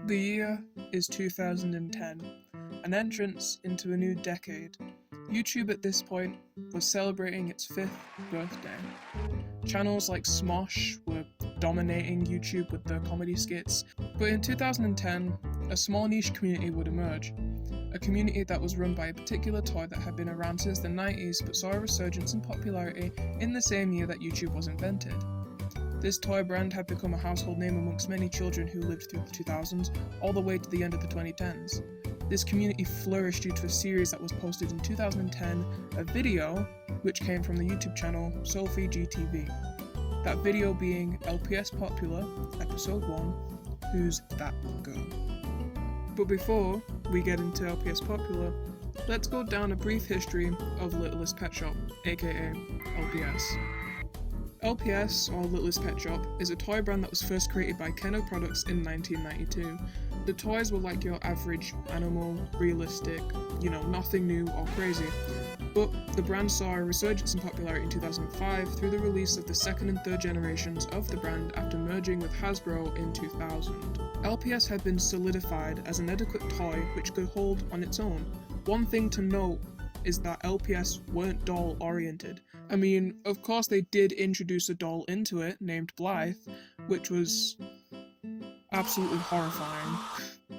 The year is 2010, an entrance into a new decade. YouTube at this point was celebrating its 5th birthday. Channels like Smosh were dominating YouTube with their comedy skits, but in 2010, a small niche community would emerge. A community that was run by a particular toy that had been around since the 90s but saw a resurgence in popularity in the same year that YouTube was invented. This toy brand had become a household name amongst many children who lived through the 2000s, all the way to the end of the 2010s. This community flourished due to a series that was posted in 2010, a video which came from the YouTube channel Sophie GTV. That video being LPS Popular, Episode 1, Who's That Girl? But before we get into LPS Popular, let's go down a brief history of Littlest Pet Shop, aka LPS. LPS, or Littlest Pet Shop, is a toy brand that was first created by Kenner Products in 1992. The toys were like your average animal, realistic, nothing new or crazy. But the brand saw a resurgence in popularity in 2005 through the release of the second and third generations of the brand after merging with Hasbro in 2000. LPS had been solidified as an adequate toy which could hold on its own. One thing to note is that LPS weren't doll oriented. I mean, of course they did introduce a doll into it named Blythe, which was absolutely horrifying.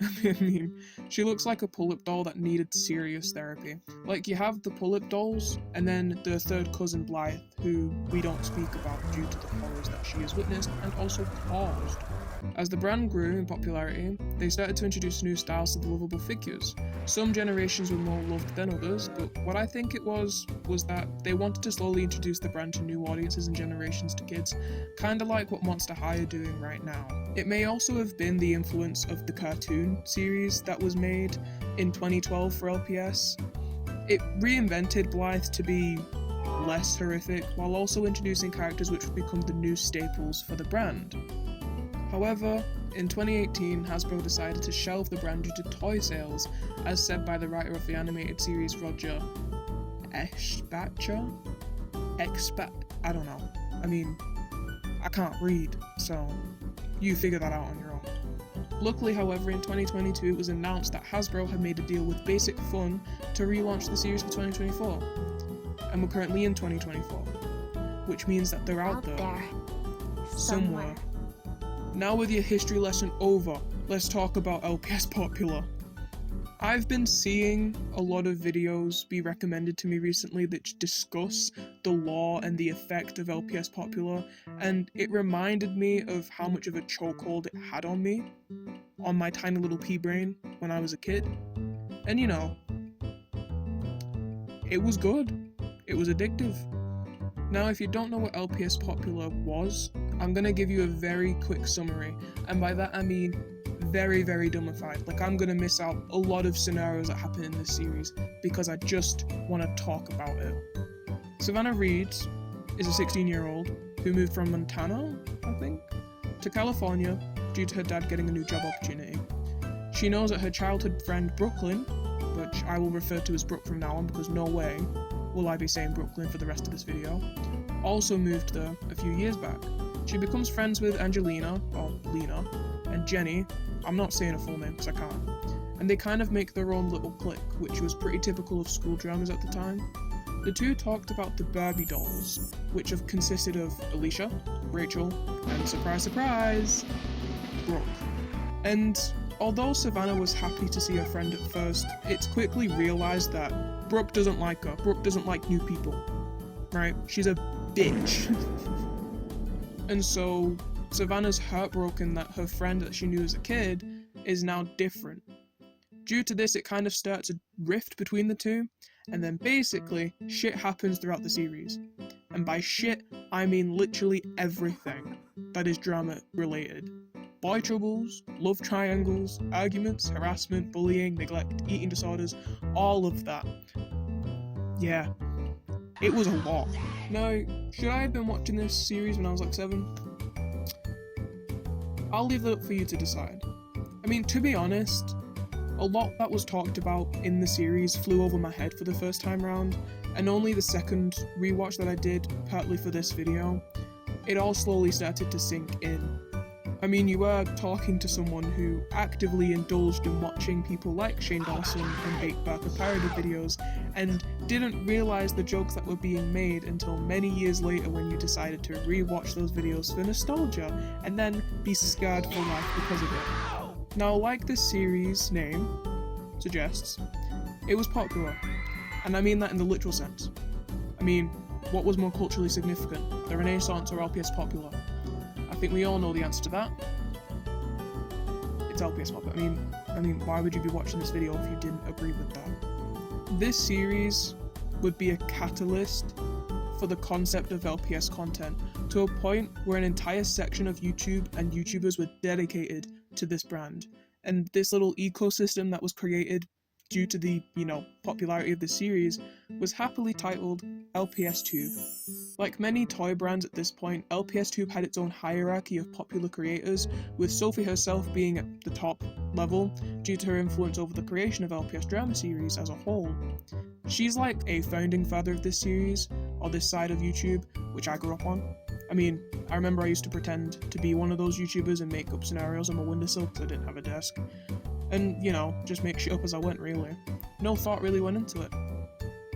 I mean, she looks like a pull-up doll that needed serious therapy. Like, you have the pull-up dolls, and then the third cousin Blythe, who we don't speak about due to the horrors that she has witnessed and also caused. As the brand grew in popularity, they started to introduce new styles to the lovable figures. Some generations were more loved than others, but what I think it was that they wanted to slowly introduce the brand to new audiences and generations to kids, kinda like what Monster High are doing right now. It may also have been the influence of the cartoon series that was made in 2012 for LPS. It reinvented Blythe to be less horrific, while also introducing characters which would become the new staples for the brand. However, in 2018, Hasbro decided to shelve the brand due to toy sales, as said by the writer of the animated series Roger Eschbacher? I don't know. I mean, I can't read, so you figure that out on your own. Luckily, however, in 2022 it was announced that Hasbro had made a deal with Basic Fun to relaunch the series for 2024. And we're currently in 2024, which means that they're out there somewhere. Now with your history lesson over, let's talk about LPS Popular. I've been seeing a lot of videos be recommended to me recently that discuss the lore and the effect of LPS Popular, and it reminded me of how much of a chokehold it had on me, on my tiny little pea brain when I was a kid. And it was good. It was addictive. Now, if you don't know what LPS Popular was, I'm gonna give you a very quick summary, and by that I mean very, very dumbified. Like, I'm gonna miss out a lot of scenarios that happen in this series because I just want to talk about it. Savannah Reed is a 16-year-old who moved from Montana, I think, to California due to her dad getting a new job opportunity. She knows that her childhood friend Brooklyn, which I will refer to as Brooke from now on because no way will I be saying Brooklyn for the rest of this video, also moved there a few years back. She becomes friends with Angelina, or Lena, and Jenny. I'm not saying a full name because I can't. And they kind of make their own little clique, which was pretty typical of school dramas at the time. The two talked about the Barbie dolls, which have consisted of Alicia, Rachel, and surprise surprise, Brooke. And although Savannah was happy to see her friend at first, it's quickly realised that Brooke doesn't like her. Brooke doesn't like new people, right? She's a bitch. And so Savannah's heartbroken that her friend that she knew as a kid is now different. Due to this, it kind of starts a rift between the two, and then basically, shit happens throughout the series. And by shit, I mean literally everything that is drama related. Boy troubles, love triangles, arguments, harassment, bullying, neglect, eating disorders, all of that. Yeah. It was a lot. Now, should I have been watching this series when I was like 7? I'll leave that up for you to decide. I mean, to be honest, a lot that was talked about in the series flew over my head for the first time round, and only the second rewatch that I did, partly for this video, it all slowly started to sink in. I mean, you were talking to someone who actively indulged in watching people like Shane Dawson and Eschbacher parody videos and didn't realise the jokes that were being made until many years later when you decided to re-watch those videos for nostalgia and then be scarred for life because of it. Now, like this series' name suggests, it was popular, and I mean that in the literal sense. I mean, what was more culturally significant, the Renaissance or LPS Popular? I think we all know the answer to that. It's LPS Popular. I mean, why would you be watching this video if you didn't agree with that? This series would be a catalyst for the concept of LPS content to a point where an entire section of YouTube and YouTubers were dedicated to this brand. And this little ecosystem that was created due to the, popularity of the series was happily titled LPS Tube. Like many toy brands at this point, LPS Tube had its own hierarchy of popular creators, with Sophie herself being at the top level due to her influence over the creation of LPS drama series as a whole. She's like a founding father of this series, or this side of YouTube, which I grew up on. I mean, I remember I used to pretend to be one of those YouTubers and make up scenarios on my windowsill because I didn't have a desk. And, just make shit up as I went, really. No thought really went into it.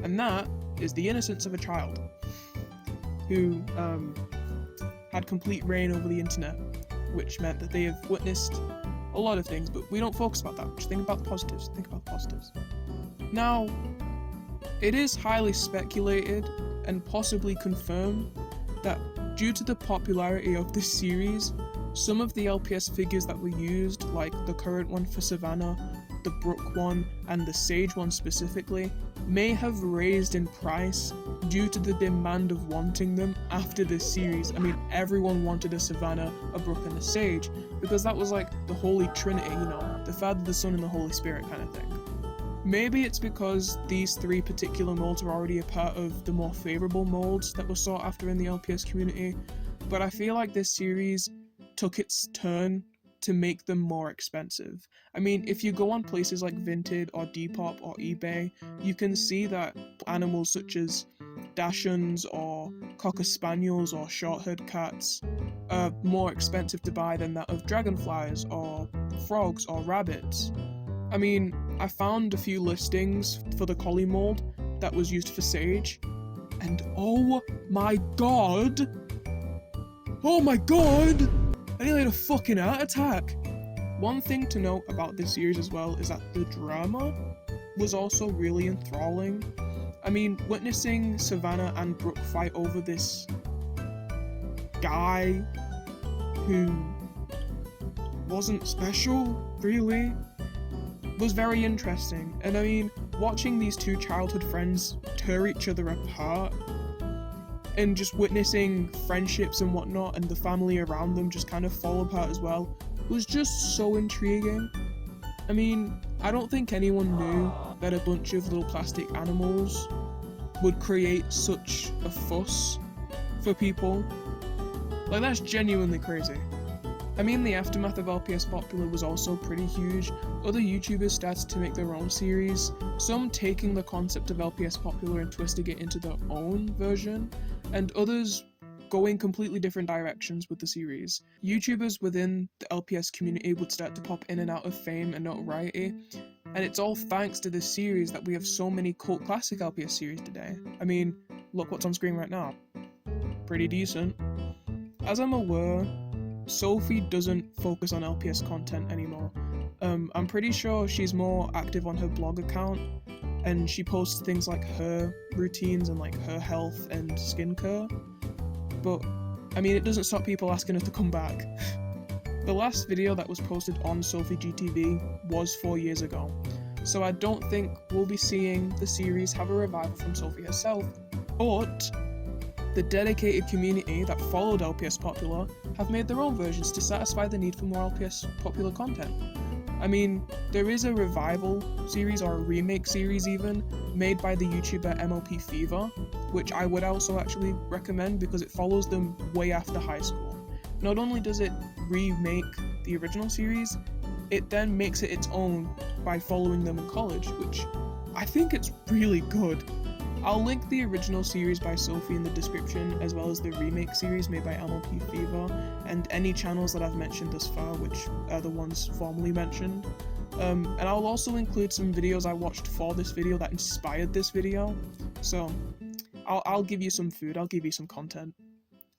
And that is the innocence of a child who had complete reign over the internet, which meant that they have witnessed a lot of things, but we don't focus about that. Just think about the positives. Now, it is highly speculated and possibly confirmed that due to the popularity of this series, some of the LPS figures that were used, like the current one for Savannah, the Brooke one, and the Sage one specifically, may have raised in price due to the demand of wanting them after this series. I mean, everyone wanted a Savannah, a Brooke, and a Sage, because that was like the Holy Trinity, the Father, the Son, and the Holy Spirit kind of thing. Maybe it's because these three particular molds are already a part of the more favourable molds that were sought after in the LPS community, but I feel like this series took its turn to make them more expensive. I mean, if you go on places like Vinted or Depop or eBay, you can see that animals such as Dachshunds or Cocker Spaniels or short-haired cats are more expensive to buy than that of dragonflies or frogs or rabbits. I mean, I found a few listings for the collie mold that was used for Sage, and oh my god! I nearly had a fucking heart attack! One thing to note about this series as well is that the drama was also really enthralling. I mean, witnessing Savannah and Brooke fight over this guy who wasn't special, really, was very interesting. And I mean, watching these two childhood friends tear each other apart and just witnessing friendships and whatnot and the family around them just kind of fall apart as well was just so intriguing. I mean, I don't think anyone knew that a bunch of little plastic animals would create such a fuss for people. Like, that's genuinely crazy. I mean, the aftermath of LPS Popular was also pretty huge. Other YouTubers started to make their own series, some taking the concept of LPS Popular and twisting it into their own version, and others going completely different directions with the series. YouTubers within the LPS community would start to pop in and out of fame and notoriety, and it's all thanks to this series that we have so many cult classic LPS series today. I mean, look what's on screen right now. Pretty decent. As I'm aware, Sophie doesn't focus on LPS content anymore. I'm pretty sure she's more active on her blog account, and she posts things like her routines and like her health and skincare. But, I mean, it doesn't stop people asking her to come back. The last video that was posted on Sophie GTV was 4 years ago, so I don't think we'll be seeing the series have a revival from Sophie herself, but the dedicated community that followed LPS Popular have made their own versions to satisfy the need for more LPS Popular content. I mean, there is a revival series, or a remake series even, made by the YouTuber MLP Fever, which I would also actually recommend because it follows them way after high school. Not only does it remake the original series, it then makes it its own by following them in college, which I think it's really good. I'll link the original series by Sophie in the description, as well as the remake series made by MLP Fever, and any channels that I've mentioned thus far, which are the ones formerly mentioned. And I'll also include some videos I watched for this video that inspired this video, so I'll give you some food, I'll give you some content.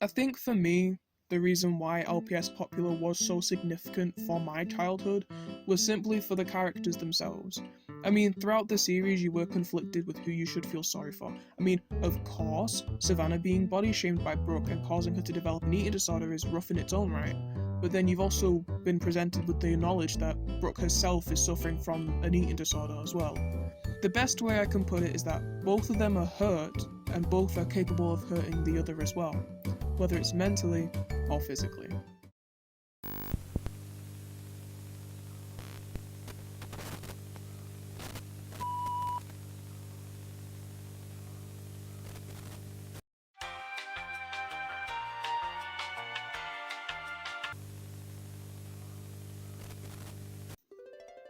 I think for me, the reason why LPS Popular was so significant for my childhood was simply for the characters themselves. I mean, throughout the series you were conflicted with who you should feel sorry for. I mean, of course, Savannah being body shamed by Brooke and causing her to develop an eating disorder is rough in its own right, but then you've also been presented with the knowledge that Brooke herself is suffering from an eating disorder as well. The best way I can put it is that both of them are hurt, and both are capable of hurting the other as well, whether it's mentally or physically.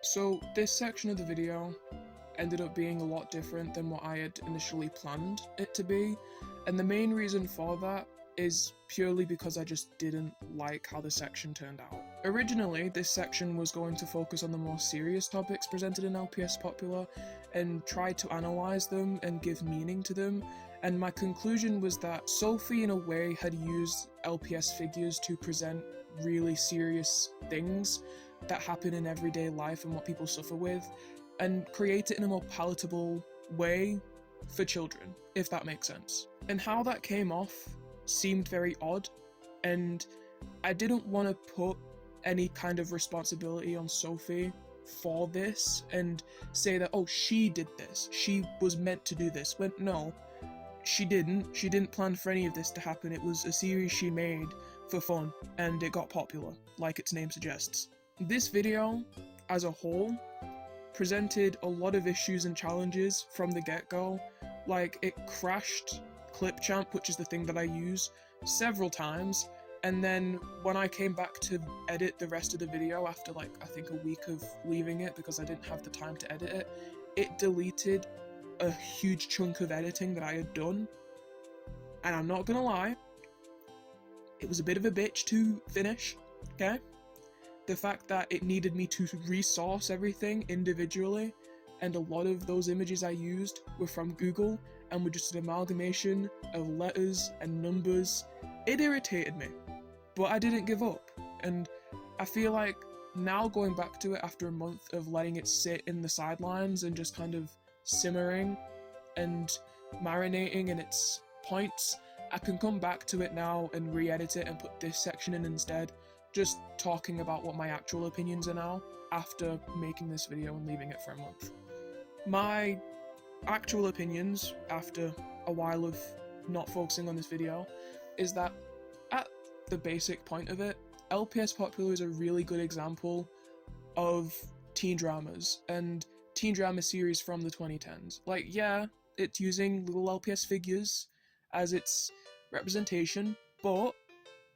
So this section of the video ended up being a lot different than what I had initially planned it to be, and the main reason for that is purely because I just didn't like how the section turned out. Originally, this section was going to focus on the more serious topics presented in LPS Popular and try to analyse them and give meaning to them, and my conclusion was that Sophie in a way had used LPS figures to present really serious things that happen in everyday life and what people suffer with, and create it in a more palatable way for children, if that makes sense. And how that came off seemed very odd, and I didn't want to put any kind of responsibility on Sophie for this and say that, oh, she did this, she was meant to do this, when no, she didn't plan for any of this to happen. It was a series she made for fun, and it got popular, like its name suggests. This video, as a whole, presented a lot of issues and challenges from the get-go. Like, it crashed Clipchamp, which is the thing that I use, several times, and then when I came back to edit the rest of the video after like I think a week of leaving it because I didn't have the time to edit it, it deleted a huge chunk of editing that I had done, and I'm not gonna lie, it was a bit of a bitch to finish, okay? The fact that it needed me to resource everything individually, and a lot of those images I used were from Google and were just an amalgamation of letters and numbers, it irritated me. But I didn't give up, and I feel like now going back to it after a month of letting it sit in the sidelines and just kind of simmering and marinating in its points, I can come back to it now and re-edit it and put this section in instead, just talking about what my actual opinions are now after making this video and leaving it for a month. My actual opinions after a while of not focusing on this video is that at the basic point of it, LPS Popular is a really good example of teen dramas and teen drama series from the 2010s. Like, yeah, it's using little LPS figures as its representation, but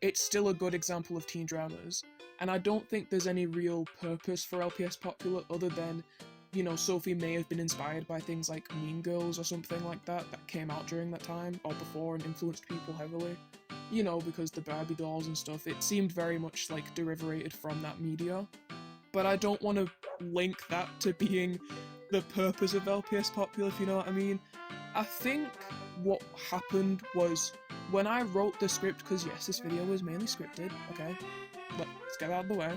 it's still a good example of teen dramas, and I don't think there's any real purpose for LPS Popular other than, you know, Sophie may have been inspired by things like Mean Girls or something like that came out during that time or before and influenced people heavily. You know, because the Barbie dolls and stuff, it seemed very much like derivated from that media. But I don't want to link that to being the purpose of LPS Popular, if you know what I mean. I think what happened was, when I wrote the script, because yes, this video was mainly scripted, okay, let's get out of the way,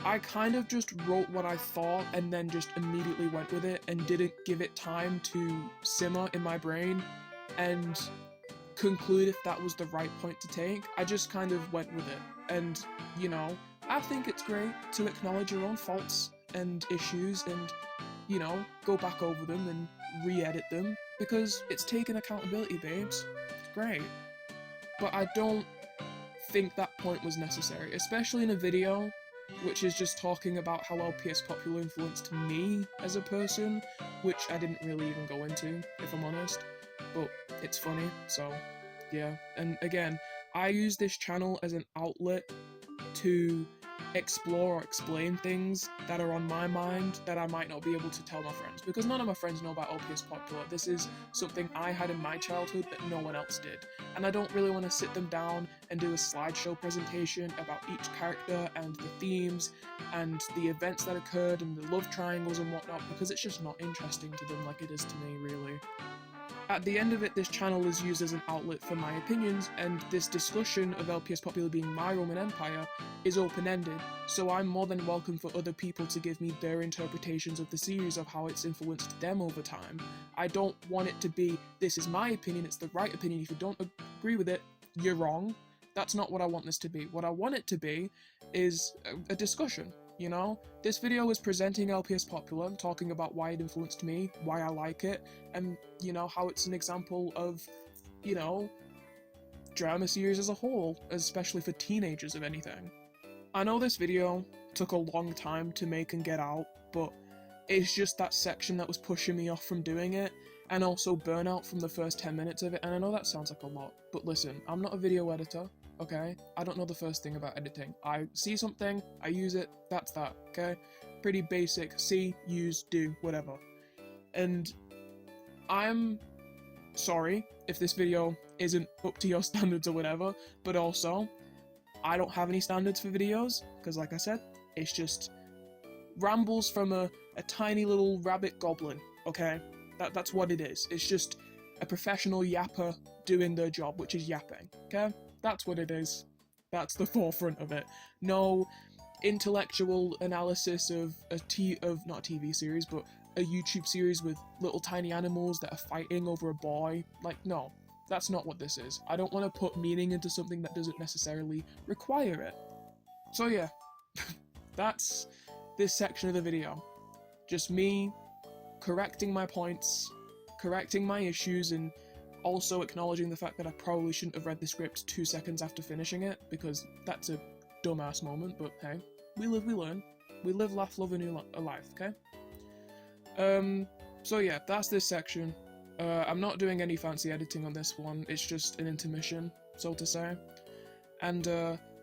I kind of just wrote what I thought and then just immediately went with it and didn't give it time to simmer in my brain and conclude if that was the right point to take. I just kind of went with it, and, you know, I think it's great to acknowledge your own faults and issues and, you know, go back over them and re-edit them, because it's taking accountability, babes. It's great. But I don't think that point was necessary, especially in a video which is just talking about how LPS Popular influenced me as a person, which I didn't really even go into, if I'm honest, but it's funny, so yeah. And again, I use this channel as an outlet to explore or explain things that are on my mind that I might not be able to tell my friends, because none of my friends know about LPS Popular. This is something I had in my childhood that no one else did, and I don't really want to sit them down and do a slideshow presentation about each character and the themes and the events that occurred and the love triangles and whatnot, because it's just not interesting to them like it is to me, really. At the end of it, this channel is used as an outlet for my opinions, and this discussion of LPS Popular being my Roman Empire is open-ended, so I'm more than welcome for other people to give me their interpretations of the series, of how it's influenced them over time. I don't want it to be, this is my opinion, it's the right opinion, if you don't agree with it, you're wrong. That's not what I want this to be. What I want it to be is a discussion. You know, this video is presenting LPS Popular, talking about why it influenced me, why I like it, and, you know, how it's an example of, you know, drama series as a whole, especially for teenagers, if anything. I know this video took a long time to make and get out, but it's just that section that was pushing me off from doing it, and also burnout from the first 10 minutes of it, and I know that sounds like a lot, but listen, I'm not a video editor. Okay, I don't know the first thing about editing. I see something, I use it, that's that, okay? Pretty basic, see, use, do, whatever. And I'm sorry if this video isn't up to your standards or whatever, but also, I don't have any standards for videos, because like I said, it's just rambles from a tiny little rabbit goblin, okay? That's what it is. It's just a professional yapper doing their job, which is yapping, okay? That's what it is. That's the forefront of it. No intellectual analysis of not a TV series, but a YouTube series with little tiny animals that are fighting over a boy. Like, no, that's not what this is. I don't want to put meaning into something that doesn't necessarily require it. So yeah, that's this section of the video. Just me correcting my points, correcting my issues, and also acknowledging the fact that I probably shouldn't have read the script 2 seconds after finishing it, because that's a dumbass moment, but hey, we live, we learn. We live, laugh, love a new life, okay? So yeah, that's this section. I'm not doing any fancy editing on this one, it's just an intermission, so to say. And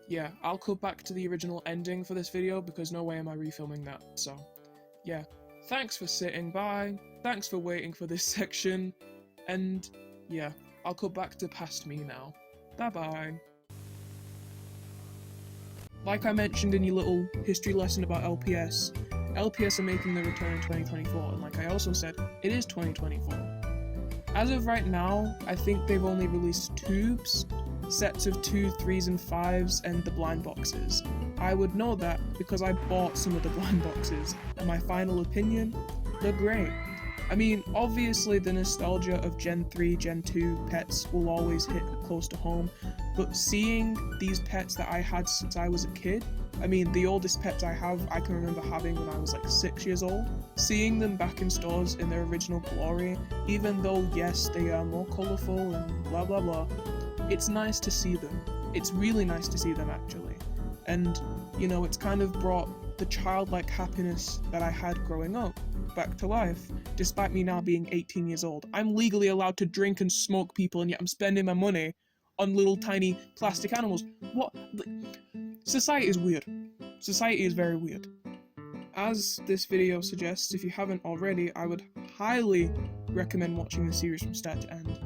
yeah, I'll cut back to the original ending for this video, because no way am I refilming that, so yeah. Thanks for sitting by, thanks for waiting for this section, and yeah, I'll cut back to past me now. Bye-bye. Like I mentioned in your little history lesson about LPS, LPS are making their return in 2024, and like I also said, it is 2024. As of right now, I think they've only released tubes, sets of 2, 3s, and 5s, and the blind boxes. I would know that because I bought some of the blind boxes, and my final opinion, they're great. I mean, obviously the nostalgia of Gen 3, Gen 2 pets will always hit close to home, but seeing these pets that I had since I was a kid, I mean, the oldest pets I have, I can remember having when I was like 6 years old, seeing them back in stores in their original glory, even though, yes, they are more colourful and blah blah blah, it's nice to see them. It's really nice to see them, actually. And, you know, it's kind of brought the childlike happiness that I had growing up back to life, despite me now being 18 years old. I'm legally allowed to drink and smoke people, and yet I'm spending my money on little tiny plastic animals. What? Society is weird. Society is very weird. As this video suggests, if you haven't already, I would highly recommend watching the series from start to end.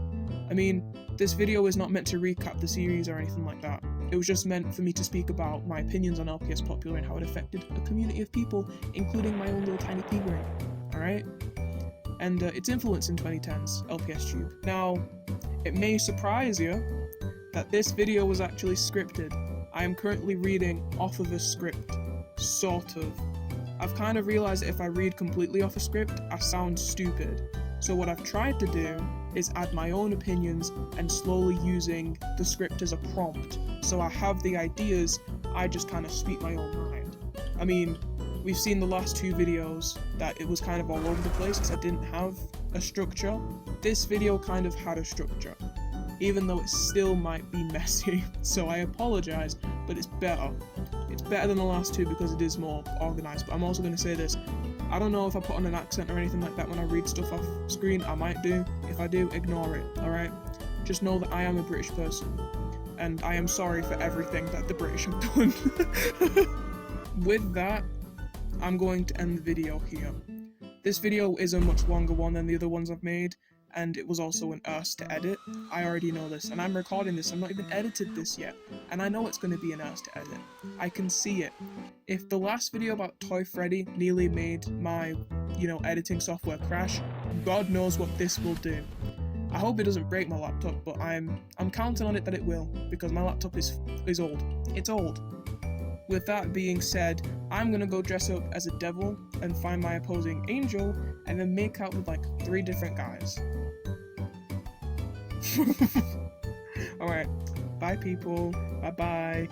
I mean, this video is not meant to recap the series or anything like that. It was just meant for me to speak about my opinions on LPS Popular and how it affected a community of people, including my own little tiny pea brain. Alright? And its influence in 2010's LPS Tube. Now, it may surprise you that this video was actually scripted. I am currently reading off of a script. Sort of. I've kind of realized that if I read completely off a script, I sound stupid. So what I've tried to do is add my own opinions and slowly using the script as a prompt. So I have the ideas, I just kind of speak my own mind. I mean, we've seen the last 2 videos that it was kind of all over the place because I didn't have a structure. This video kind of had a structure, even though it still might be messy. So I apologize, but it's better. It's better than the last 2 because it is more organized. But I'm also going to say this. I don't know if I put on an accent or anything like that when I read stuff off screen. I might do. If I do, ignore it, alright? Just know that I am a British person. And I am sorry for everything that the British have done. with that, I'm going to end the video here. This video is a much longer one than the other ones I've made, and it was also an arse to edit. I already know this, and I'm recording this. I'm not even edited this yet, and I know it's going to be an arse to edit. I can see it. If the last video about Toy Freddy nearly made my, editing software crash, God knows what this will do. I hope it doesn't break my laptop, but I'm counting on it that it will, because my laptop is old. It's old. With that being said, I'm gonna go dress up as a devil and find my opposing angel, and then make out with like 3 different guys. Alright, bye people, bye.